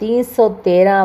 313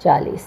40।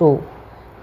2।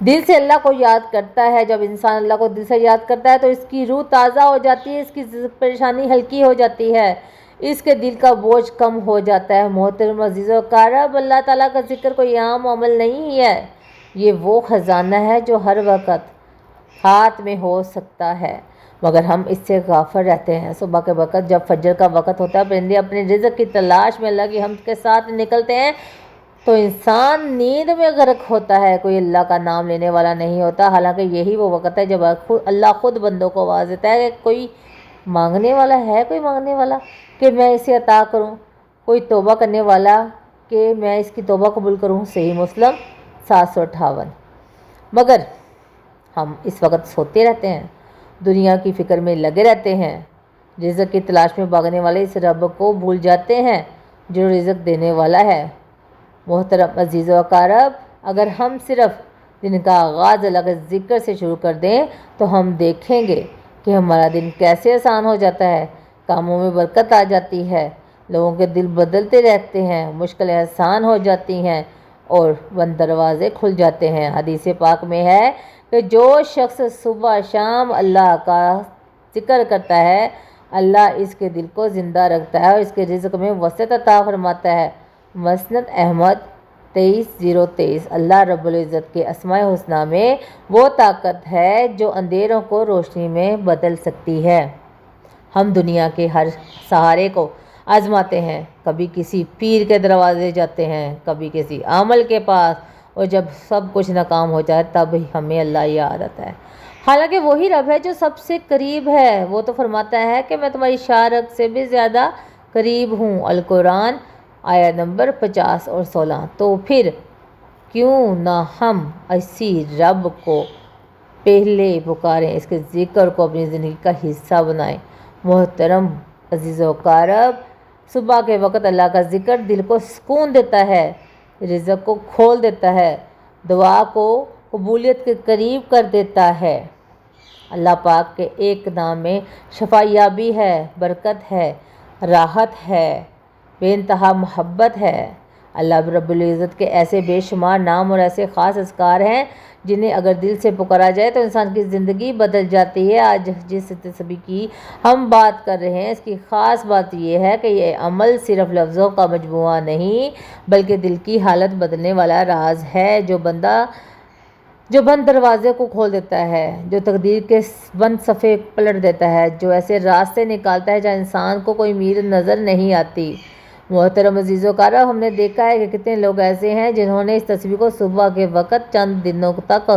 دل سے اللہ کو یاد کرتا ہے، جب انسان اللہ کو دل سے یاد کرتا ہے تو اس کی روح تازہ ہو جاتی ہے، اس کی پریشانی ہلکی ہو جاتی ہے، اس کے دل کا بوجھ کم ہو جاتا ہے۔ محترم عزیز و اقارب، اللہ تعالیٰ کا ذکر کوئی عام عمل نہیں ہے، یہ وہ خزانہ ہے جو ہر وقت ہاتھ میں ہو سکتا ہے، مگر ہم اس سے غافل رہتے ہیں۔ صبح کے وقت جب فجر کا وقت ہوتا ہے، پرندے اپنے رزق کی تلاش میں اللہ کی حمد کے ساتھ نکلتے ہیں تو انسان نیند میں غرق ہوتا ہے، کوئی اللہ کا نام لینے والا نہیں ہوتا، حالانکہ یہی وہ وقت ہے جب اللہ خود بندوں کو آواز دیتا ہے کہ کوئی مانگنے والا ہے، کوئی مانگنے والا کہ میں اسے عطا کروں، کوئی توبہ کرنے والا کہ میں اس کی توبہ قبول کروں۔ صحیح مسلم 758۔ مگر ہم اس وقت سوتے رہتے ہیں، دنیا کی فکر میں لگے رہتے ہیں، رزق کی تلاش میں بھاگنے والے اس رب کو بھول جاتے ہیں جو رزق دینے والا ہے۔ محترم عزیز و اقارب، اگر ہم صرف دن کا آغاز اللہ کے ذکر سے شروع کر دیں تو ہم دیکھیں گے کہ ہمارا دن کیسے آسان ہو جاتا ہے، کاموں میں برکت آ جاتی ہے، لوگوں کے دل بدلتے رہتے ہیں، مشکلیں آسان ہو جاتی ہیں اور بند دروازے کھل جاتے ہیں۔ حدیث پاک میں ہے کہ جو شخص صبح شام اللہ کا ذکر کرتا ہے، اللہ اس کے دل کو زندہ رکھتا ہے اور اس کے رزق میں وسعت عطا فرماتا ہے۔ مسند احمد 23:023۔ اللہ رب العزت کے اسماء الحسنی میں وہ طاقت ہے جو اندھیروں کو روشنی میں بدل سکتی ہے۔ ہم دنیا کے ہر سہارے کو آزماتے ہیں، کبھی کسی پیر کے دروازے جاتے ہیں، کبھی کسی عامل کے پاس، اور جب سب کچھ ناکام ہو جائے تب ہمیں اللہ یاد آتا ہے، حالانکہ وہی رب ہے جو سب سے قریب ہے۔ وہ تو فرماتا ہے کہ میں تمہاری شارک سے بھی زیادہ قریب ہوں۔ القرآن آیت نمبر 50 اور 16۔ تو پھر کیوں نہ ہم اسی رب کو پہلے پکاریں، اس کے ذکر کو اپنی زندگی کا حصہ بنائیں۔ محترم عزیز و اقارب، صبح کے وقت اللہ کا ذکر دل کو سکون دیتا ہے، رزق کو کھول دیتا ہے، دعا کو قبولیت کے قریب کر دیتا ہے۔ اللہ پاک کے ایک نام میں شفا یابی ہے، برکت ہے، راحت ہے، بے انتہا محبت ہے۔ اللہ رب العزت کے ایسے بے شمار نام اور ایسے خاص اذکار ہیں جنہیں اگر دل سے پکارا جائے تو انسان کی زندگی بدل جاتی ہے۔ آج جس تسبیح کی ہم بات کر رہے ہیں، اس کی خاص بات یہ ہے کہ یہ عمل صرف لفظوں کا مجموعہ نہیں بلکہ دل کی حالت بدلنے والا راز ہے، جو بند دروازے کو کھول دیتا ہے، جو تقدیر کے بند صفحے پلٹ دیتا ہے، جو ایسے راستے نکالتا ہے جہاں انسان کو کوئی امید نظر نہیں آتی۔ محترم عزیز و اقارب، ہم نے دیکھا ہے کہ کتنے لوگ ایسے ہیں جنہوں نے اس تصویر کو صبح کے وقت چند دنوں تک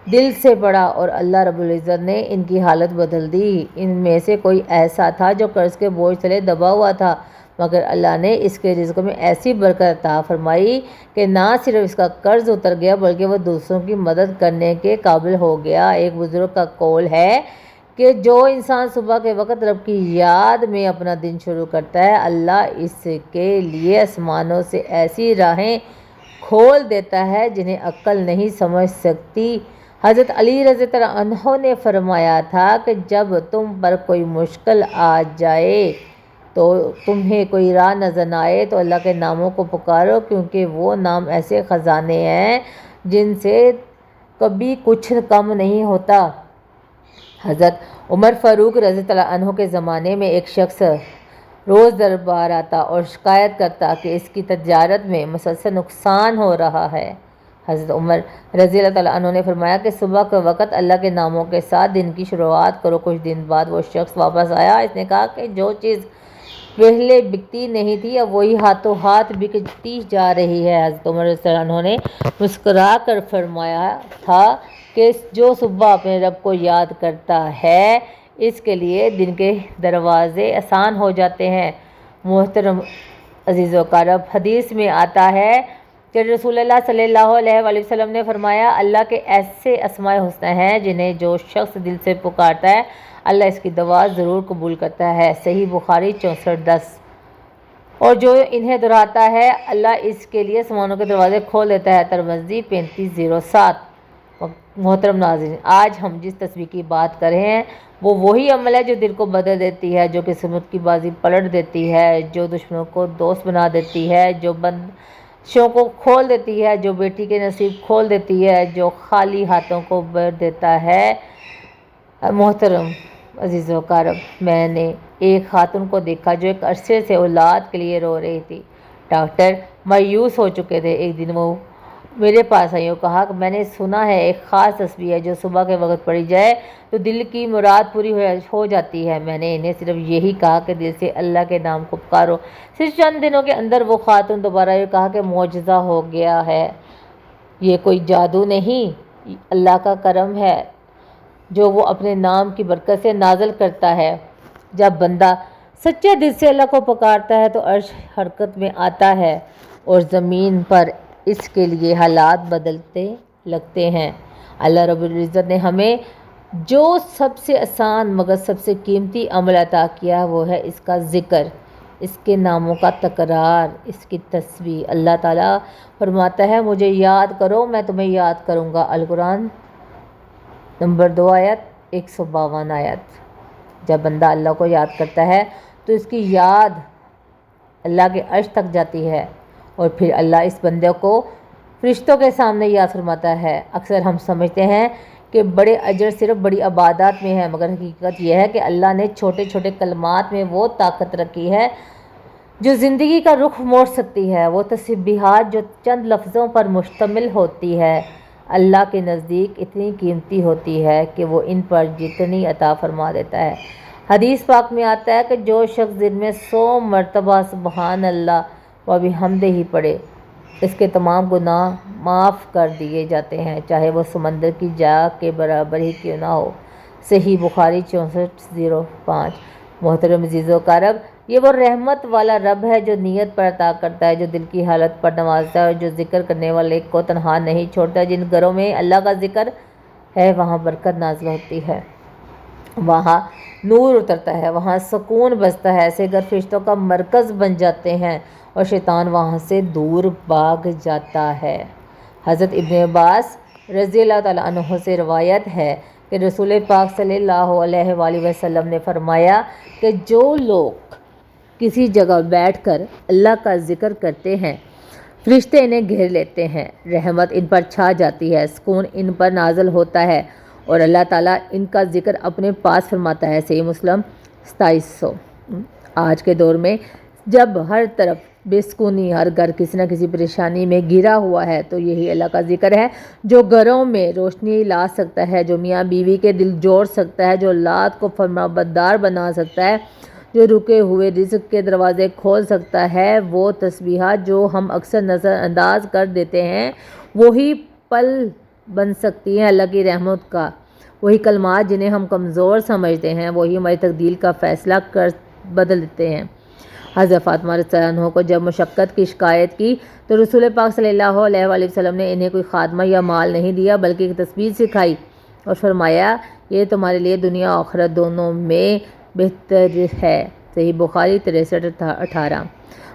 دل سے پڑھا اور اللہ رب العزت نے ان کی حالت بدل دی۔ ان میں سے کوئی ایسا تھا جو قرض کے بوجھ تلے دبا ہوا تھا، مگر اللہ نے اس کے رزق میں ایسی برکت عطا فرمائی کہ نہ صرف اس کا قرض اتر گیا بلکہ وہ دوسروں کی مدد کرنے کے قابل ہو گیا۔ ایک بزرگ کا قول ہے کہ جو انسان صبح کے وقت رب کی یاد میں اپنا دن شروع کرتا ہے، اللہ اس کے لیے آسمانوں سے ایسی راہیں کھول دیتا ہے جنہیں عقل نہیں سمجھ سکتی۔ حضرت علی رضی اللہ عنہ نے فرمایا تھا کہ جب تم پر کوئی مشکل آ جائے تو تمہیں کوئی راہ نظر نہ آئے تو اللہ کے ناموں کو پکارو، کیونکہ وہ نام ایسے خزانے ہیں جن سے کبھی کچھ کم نہیں ہوتا۔ حضرت عمر فاروق رضی اللہ عنہ کے زمانے میں ایک شخص روز دربار آتا اور شکایت کرتا کہ اس کی تجارت میں مسلسل نقصان ہو رہا ہے۔ حضرت عمر رضی اللہ عنہ نے فرمایا کہ صبح کے وقت اللہ کے ناموں کے ساتھ دن کی شروعات کرو۔ کچھ دن بعد وہ شخص واپس آیا، اس نے کہا کہ جو چیز پہلے بکتی نہیں تھی اب وہی ہاتھوں ہاتھ بکتی جا رہی ہے۔ حضرت عمر رضی اللہ عنہ نے مسکرا کر فرمایا تھا کہ جو صبح اپنے رب کو یاد کرتا ہے اس کے لیے دن کے دروازے آسان ہو جاتے ہیں۔ محترم عزیز و اقارب، حدیث میں آتا ہے کہ رسول اللہ صلی اللہ علیہ وآلہ وسلم نے فرمایا، اللہ کے ایسے اسماء الحسنی ہیں جنہیں جو شخص دل سے پکارتا ہے اللہ اس کی دعا ضرور قبول کرتا ہے۔ صحیح بخاری 64:10۔ اور جو انہیں دہراتا ہے اللہ اس کے لیے آسمانوں کے دروازے کھول دیتا ہے۔ ترمذی 35:07۔ محترم ناظرین، آج ہم جس تصویر کی بات کر رہے ہیں وہ وہی عمل ہے جو دل کو بدل دیتی ہے، جو قسمت کی بازی پلٹ دیتی ہے، جو دشمنوں کو دوست بنا دیتی ہے، جو بند شو کو کھول دیتی ہے، جو بیٹی کے نصیب کھول دیتی ہے، جو خالی ہاتھوں کو بھر دیتا ہے۔ محترم عزیز و اقارب، میں نے ایک خاتون کو دیکھا جو ایک عرصے سے اولاد کے لیے رو رہی تھی۔ ڈاکٹر مایوس ہو چکے تھے۔ ایک دن وہ میرے پاس آئی اور کہا کہ میں نے سنا ہے ایک خاص تسبیح ہے جو صبح کے وقت پڑھی جائے تو دل کی مراد پوری ہو جاتی ہے۔ میں نے انہیں صرف یہی کہا کہ دل سے اللہ کے نام کو پکارو۔ صرف چند دنوں کے اندر وہ خاتون دوبارہ یہ کہا کہ معجزہ ہو گیا ہے، یہ کوئی جادو نہیں، اللہ کا کرم ہے جو وہ اپنے نام کی برکت سے نازل کرتا ہے۔ جب بندہ سچے دل سے اللہ کو پکارتا ہے تو عرش حرکت میں آتا ہے اور زمین پر اس کے لیے حالات بدلتے لگتے ہیں۔ اللہ رب العزت نے ہمیں جو سب سے آسان مگر سب سے قیمتی عمل عطا کیا وہ ہے اس کا ذکر، اس کے ناموں کا تکرار، اس کی تسبیح۔ اللہ تعالیٰ فرماتا ہے مجھے یاد کرو میں تمہیں یاد کروں گا۔ القرآن نمبر 2 آیت 152 آیت۔ جب بندہ اللہ کو یاد کرتا ہے تو اس کی یاد اللہ کے عرش تک جاتی ہے اور پھر اللہ اس بندے کو فرشتوں کے سامنے یاد فرماتا ہے۔ اکثر ہم سمجھتے ہیں کہ بڑے اجر صرف بڑی عبادات میں ہے، مگر حقیقت یہ ہے کہ اللہ نے چھوٹے چھوٹے کلمات میں وہ طاقت رکھی ہے جو زندگی کا رخ موڑ سکتی ہے۔ وہ تسبیحات جو چند لفظوں پر مشتمل ہوتی ہے اللہ کے نزدیک اتنی قیمتی ہوتی ہے کہ وہ ان پر جتنی عطا فرما دیتا ہے۔ حدیث پاک میں آتا ہے کہ جو شخص دن میں 100 مرتبہ سبحان اللہ و بحمدہ پڑھے اس کے تمام گناہ معاف کر دیے جاتے ہیں، چاہے وہ سمندر کی جا کے برابر ہی کیوں نہ ہو۔ صحیح بخاری 6405۔ محترم عزیز و اقارب، یہ وہ رحمت والا رب ہے جو نیت پر عطا کرتا ہے، جو دل کی حالت پر نوازتا ہے اور جو ذکر کرنے والے کو تنہا نہیں چھوڑتا۔ جن گھروں میں اللہ کا ذکر ہے وہاں برکت نازل ہوتی ہے، وہاں نور اترتا ہے، وہاں سکون بستا ہے۔ ایسے گھر فرشتوں کا مرکز بن جاتے ہیں اور شیطان وہاں سے دور بھاگ جاتا ہے۔ حضرت ابن عباس رضی اللہ تعالیٰ عنہ سے روایت ہے کہ رسول پاک صلی اللہ علیہ وآلہ وسلم نے فرمایا کہ جو لوگ کسی جگہ بیٹھ کر اللہ کا ذکر کرتے ہیں فرشتے انہیں گھیر لیتے ہیں، رحمت ان پر چھا جاتی ہے، سکون ان پر نازل ہوتا ہے اور اللہ تعالیٰ ان کا ذکر اپنے پاس فرماتا ہے۔ صحیح مسلم 2700۔ آج کے دور میں جب ہر طرف بے سکونی، ہر گھر کسی نہ کسی پریشانی میں گھرا ہوا ہے تو یہی اللہ کا ذکر ہے جو گھروں میں روشنی لا سکتا ہے، جو میاں بیوی کے دل جوڑ سکتا ہے، جو اولاد کو فرمانبردار بنا سکتا ہے، جو رکے ہوئے رزق کے دروازے کھول سکتا ہے۔ وہ تسبیحات جو ہم اکثر نظر انداز کر دیتے ہیں وہی پل بن سکتی ہیں اللہ کی رحمت کا۔ وہی کلمات جنہیں ہم کمزور سمجھتے ہیں وہی ہماری تقدیر کا فیصلہ کر بدل دیتے ہیں۔ حضرت فاطمہ رضی اللہ عنہ کو جب مشقت کی شکایت کی تو رسول پاک صلی اللہ علیہ وآلہ وسلم نے انہیں کوئی خادمہ یا مال نہیں دیا بلکہ ایک تسبیح سکھائی اور فرمایا یہ تمہارے لیے دنیا و آخرت دونوں میں بہتر ہے۔ صحیح بخاری 6318۔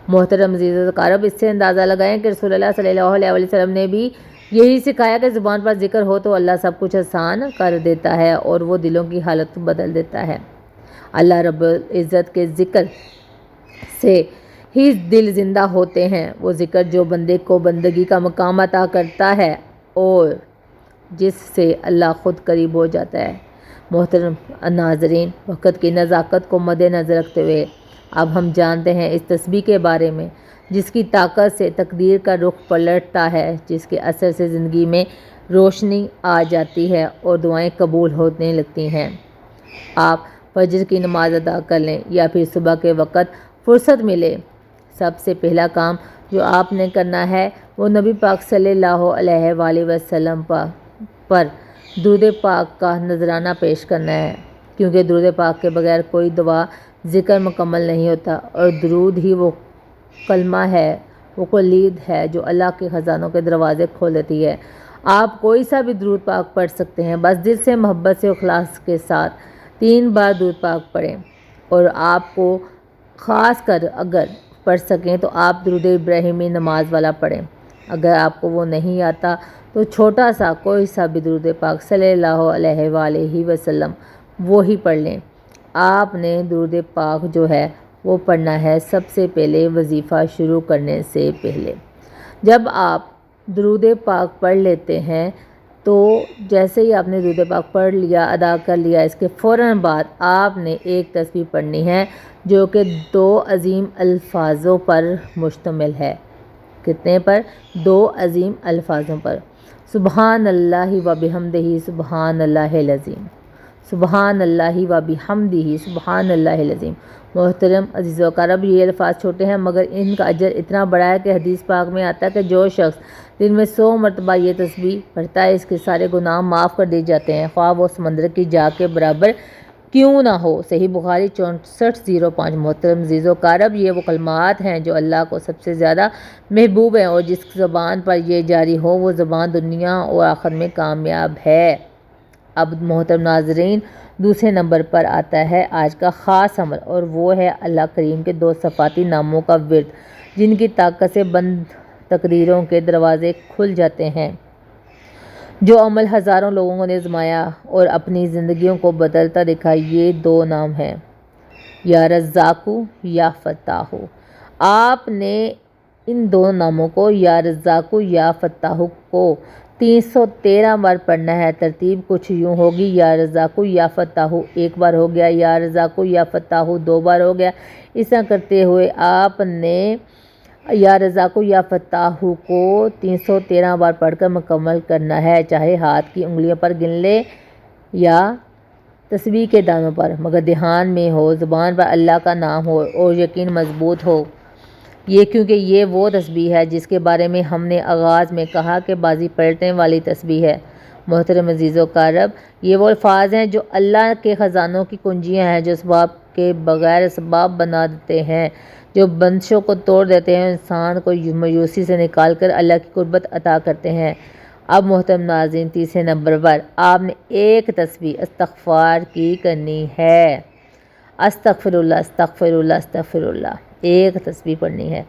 محترم عزیز و اقارب، اس سے اندازہ لگائیں کہ رسول اللہ صلی اللہ علیہ وآلہ وسلم نے بھی یہی سکھایا کہ زبان پر ذکر ہو تو اللہ سب کچھ آسان کر دیتا ہے اور وہ دلوں کی حالت بدل دیتا ہے۔ اللہ رب العزت کے ذکر سے ہی دل زندہ ہوتے ہیں، وہ ذکر جو بندے کو بندگی کا مقام عطا کرتا ہے اور جس سے اللہ خود قریب ہو جاتا ہے۔ محترم ناظرین، وقت کی نزاکت کو مد نظر رکھتے ہوئے اب ہم جانتے ہیں اس تسبیح کے بارے میں جس کی طاقت سے تقدیر کا رخ پلٹتا ہے، جس کے اثر سے زندگی میں روشنی آ جاتی ہے اور دعائیں قبول ہونے لگتی ہیں۔ آپ فجر کی نماز ادا کر لیں یا پھر صبح کے وقت فرصت ملے، سب سے پہلا کام جو آپ نے کرنا ہے وہ نبی پاک صلی اللہ علیہ وآلہ وسلم پر درود پاک کا نذرانہ پیش کرنا ہے، کیونکہ درود پاک کے بغیر کوئی دعا ذکر مکمل نہیں ہوتا اور درود ہی وہ کلمہ ہے، وہ کلید ہے جو اللہ کے خزانوں کے دروازے کھول دیتی ہے۔ آپ کوئی سا بھی درود پاک پڑھ سکتے ہیں، بس دل سے محبت سے اخلاص کے ساتھ 3 بار درود پاک پڑھیں اور آپ کو خاص کر اگر پڑھ سکیں تو آپ درود ابراہیمی نماز والا پڑھیں۔ اگر آپ کو وہ نہیں آتا تو چھوٹا سا کوئی سا بھی درود پاک صلی اللہ علیہ وآلہ وسلم وہی پڑھ لیں۔ آپ نے درود پاک جو ہے وہ پڑھنا ہے سب سے پہلے وظیفہ شروع کرنے سے پہلے۔ جب آپ درود پاک پڑھ لیتے ہیں تو جیسے ہی آپ نے درود پاک پڑھ لیا، ادا کر لیا، اس کے فوراً بعد آپ نے ایک تسبیح پڑھنی ہے جو کہ 2 عظیم الفاظوں پر مشتمل ہے۔ کتنے پر؟ 2 عظیم الفاظوں پر۔ سبحان اللہ و بحمدہ سبحان اللہ العظیم، سبحان اللہ و بحمدہ سبحان اللہ العظیم۔ محترم عزیز و اقارب، یہ الفاظ چھوٹے ہیں مگر ان کا اجر اتنا بڑا ہے کہ حدیث پاک میں آتا ہے کہ جو شخص دن میں 100 مرتبہ یہ تسبیح پڑھتا ہے اس کے سارے گناہ معاف کر دیے جاتے ہیں، خواہ وہ سمندر کی جا کے برابر کیوں نہ ہو۔ صحیح بخاری 6405۔ محترم عزیز و اقارب، یہ وہ کلمات ہیں جو اللہ کو سب سے زیادہ محبوب ہیں، اور جس زبان پر یہ جاری ہو وہ زبان دنیا اور آخرت میں کامیاب ہے۔ اب محترم ناظرین، دوسرے نمبر پر آتا ہے آج کا خاص عمل، اور وہ ہے اللہ کریم کے 2 صفاتی ناموں کا ورد، جن کی طاقت سے بند تقدیروں کے دروازے کھل جاتے ہیں۔ جو عمل ہزاروں لوگوں نے آزمایا اور اپنی زندگیوں کو بدلتا دکھا، یہ 2 نام ہیں، یا رزاق یا فتاح۔ آپ نے ان 2 ناموں کو، یا رزاق یا فتاح کو 313 بار پڑھنا ہے۔ ترتیب کچھ یوں ہوگی: یا رزاق یا فتاح 1 بار ہو گیا، یا رزاق یا فتاح 2 بار ہو گیا۔ اس طرح کرتے ہوئے آپ نے یا رزاق یا فتاح کو 313 بار پڑھ کر مکمل کرنا ہے، چاہے ہاتھ کی انگلیوں پر گن لے یا تسبیح کے دانوں پر، مگر دھیان میں ہو، زبان پر اللہ کا نام ہو اور یقین مضبوط ہو۔ یہ کیونکہ یہ وہ تسبیح ہے جس کے بارے میں ہم نے آغاز میں کہا کہ بازی پلٹنے والی تسبیح ہے۔ محترم عزیز و اقارب، یہ وہ الفاظ ہیں جو اللہ کے خزانوں کی کنجیاں ہیں، جو اسباب کے بغیر اسباب بنا دیتے ہیں، جو بندشوں کو توڑ دیتے ہیں، انسان کو مایوسی سے نکال کر اللہ کی قربت عطا کرتے ہیں۔ اب محترم ناظرین، تیسرے نمبر پر آپ نے ایک تسبیح استغفار کی کرنی ہے۔ استغفر اللہ استغفر اللہ استغفر اللہ، ایک تسبیح پڑھنی ہے۔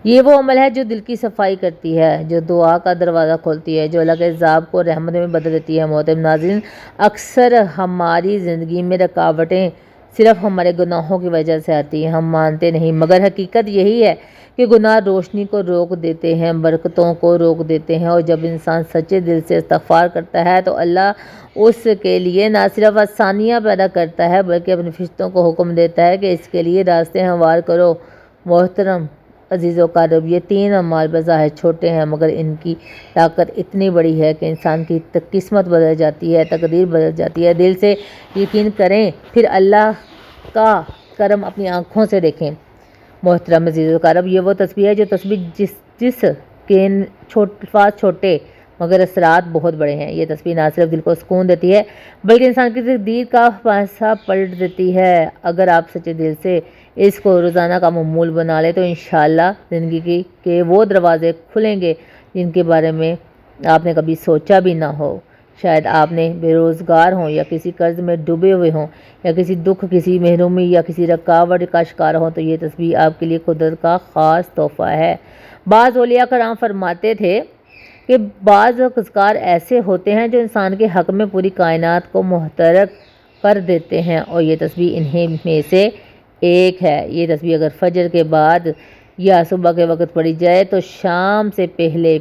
یہ وہ عمل ہے جو دل کی صفائی کرتی ہے، جو دعا کا دروازہ کھولتی ہے، جو اللہ کے عذاب کو رحمت میں بدل دیتی ہے۔ محترم ناظرین، اکثر ہماری زندگی میں رکاوٹیں صرف ہمارے گناہوں کی وجہ سے آتی ہیں، ہم مانتے نہیں، مگر حقیقت یہی ہے کہ گناہ روشنی کو روک دیتے ہیں، برکتوں کو روک دیتے ہیں، اور جب انسان سچے دل سے استغفار کرتا ہے تو اللہ اس کے لیے نہ صرف آسانیاں پیدا کرتا ہے بلکہ اپنے فرشتوں کو حکم دیتا ہے کہ اس کے لیے راستے ہموار کرو۔ محترم عزیز و اقارب، یہ 3 اعمال بظاہر چھوٹے ہیں مگر ان کی طاقت اتنی بڑی ہے کہ انسان کی قسمت بدل جاتی ہے، تقدیر بدل جاتی ہے۔ دل سے یقین کریں، پھر اللہ کا کرم اپنی آنکھوں سے دیکھیں۔ محترم عزیز و اقارب، یہ وہ تسبیح ہے جو تسبیح جس کے الفاظ چھوٹے مگر اثرات بہت بڑے ہیں۔ یہ تسبیح نہ صرف دل کو سکون دیتی ہے بلکہ انسان کی تقدیر کا پانسا پلٹ دیتی ہے۔ اگر آپ سچے دل سے اس کو روزانہ کا معمول بنا لیں تو انشاءاللہ زندگی کے وہ دروازے کھلیں گے جن کے بارے میں آپ نے کبھی سوچا بھی نہ ہو۔ شاید آپ نے بے روزگار ہوں، یا کسی قرض میں ڈوبے ہوئے ہوں، یا کسی دکھ، کسی محرومی یا کسی رکاوٹ کا شکار ہوں، تو یہ تسبیح آپ کے لیے قدرت کا خاص تحفہ ہے۔ بعض اولیاء کرام فرماتے تھے کہ بعض اذکار ایسے ہوتے ہیں جو انسان کے حق میں پوری کائنات کو محترق کر دیتے ہیں، اور یہ تسبیح انہیں میں سے ایک ہے۔ یہ تسبیح اگر فجر کے بعد یا صبح کے وقت پڑھی جائے تو شام سے پہلے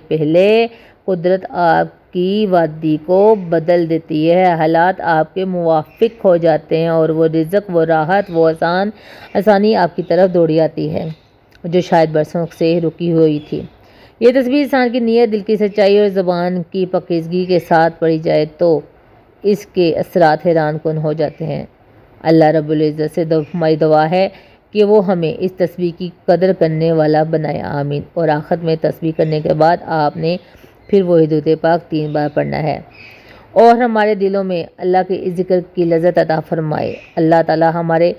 قدرت آپ کی وادی کو بدل دیتی ہے، حالات آپ کے موافق ہو جاتے ہیں، اور وہ رزق، وہ راحت، وہ آسانی آپ کی طرف دوڑی آتی ہے جو شاید برسوں سے رکی ہوئی تھی۔ یہ تسبیح انسان کی نیت، دل کی سچائی اور زبان کی پاکیزگی کے ساتھ پڑھی جائے تو اس کے اثرات حیران کن ہو جاتے ہیں۔ اللہ رب العزت سے ہماری دعا ہے کہ وہ ہمیں اس تسبیح کی قدر کرنے والا بنائے، آمین۔ اور آخر میں تسبیح کرنے کے بعد آپ نے پھر وہی درود پاک 3 بار پڑھنا ہے، اور ہمارے دلوں میں اللہ کے اس ذکر کی لذت عطا فرمائے۔ اللہ تعالی ہمارے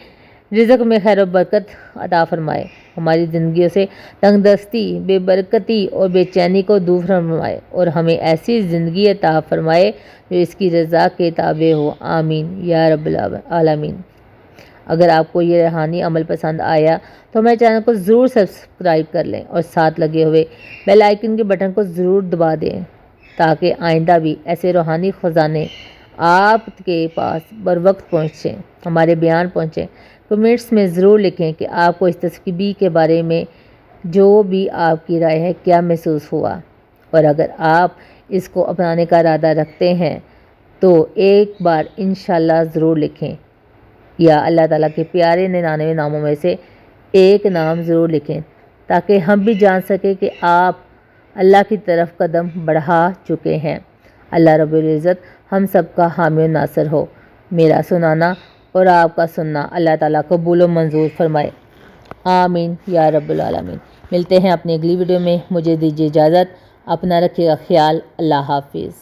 رزق میں خیر و برکت عطا فرمائے، ہماری زندگیوں سے تنگ دستی، بے برکتی اور بے چینی کو دور فرمائے، اور ہمیں ایسی زندگی عطا فرمائے جو اس کی رضا کے تابع ہو، آمین یا رب العالمین۔ اگر آپ کو یہ روحانی عمل پسند آیا تو ہمارے چینل کو ضرور سبسکرائب کر لیں، اور ساتھ لگے ہوئے بیل آئیکن کے بٹن کو ضرور دبا دیں تاکہ آئندہ بھی ایسے روحانی خزانے آپ کے پاس بر وقت پہنچیں، ہمارے بیان پہنچیں۔ کمنٹس میں ضرور لکھیں کہ آپ کو اس تسبیح کے بارے میں جو بھی آپ کی رائے ہے کیا محسوس ہوا، اور اگر آپ اس کو اپنانے کا ارادہ رکھتے ہیں تو ایک بار انشاءاللہ ضرور لکھیں، یا اللہ تعالیٰ کے پیارے 99 ناموں میں سے ایک نام ضرور لکھیں، تاکہ ہم بھی جان سکیں کہ آپ اللہ کی طرف قدم بڑھا چکے ہیں۔ اللہ رب العزت ہم سب کا حامی و ناصر ہو۔ میرا سنانا اور آپ کا سننا اللہ تعالیٰ قبول و منظور فرمائے، آمین یا رب العالمین۔ ملتے ہیں اپنی اگلی ویڈیو میں، مجھے دیجیے اجازت، اپنا رکھیے گا خیال، اللہ حافظ۔